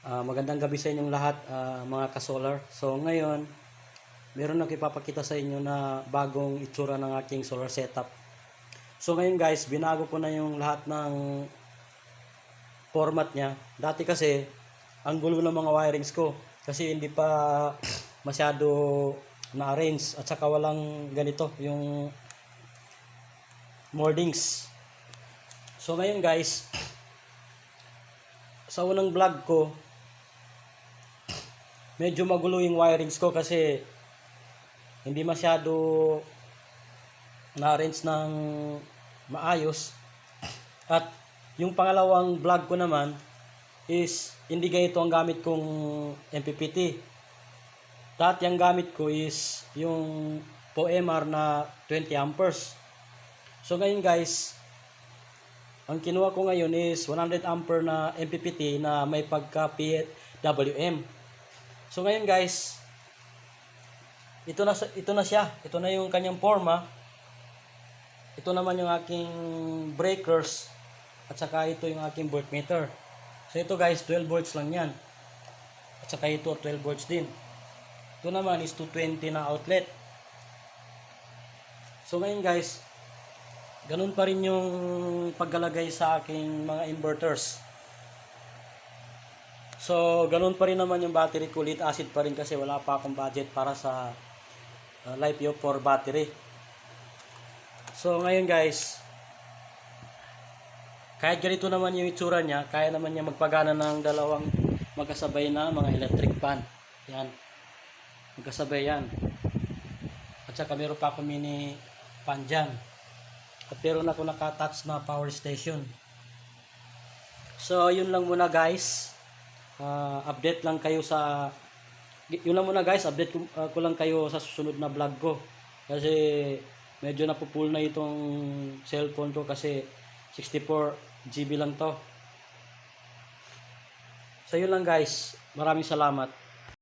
Magandang gabi sa inyong lahat, mga ka-solar. So ngayon, meron ako ipapakita sa inyo na bagong itsura ng aking solar setup. So ngayon guys, binago ko na yung lahat ng format niya. Dati kasi, ang gulo ng mga wirings ko. Kasi hindi pa masyado na-arrange at saka walang ganito, yung moldings. So ngayon guys, sa unang vlog ko, medyo magulo yung wirings ko kasi hindi masyado na-arrange ng maayos. At yung pangalawang vlog ko naman is hindi ganito ang gamit kong MPPT. Dati ang gamit ko is yung POEMR na 20 amperes. So ngayon guys, ang kinuha ko ngayon is 100 ampere na MPPT na may pagka PWM. So ngayon guys, ito na siya. Ito na yung kanyang forma. Ito naman yung aking breakers at saka ito yung aking voltmeter. So ito guys, 12 volts lang yan. At saka ito 12 volts din. Ito naman is 220 na outlet. So ngayon guys, ganun pa rin yung paglalagay sa aking mga inverters. So, ganun pa rin naman yung battery ko. Lead acid pa rin kasi wala pa akong budget para sa LiFePO4 battery. So, ngayon guys, kahit ganito naman yung itsura niya, kaya naman niya magpagana ng dalawang magkasabay na mga electric fan. Yan. Magkasabay yan. At saka meron pa akong mini fan dyan. At meron ako naka-attach na power station. So, yun lang muna guys. Update lang kayo sa yun lang muna guys, update ko lang kayo sa susunod na vlog ko kasi medyo napupull na itong cellphone ko kasi 64 GB lang to. So yun lang guys, maraming salamat.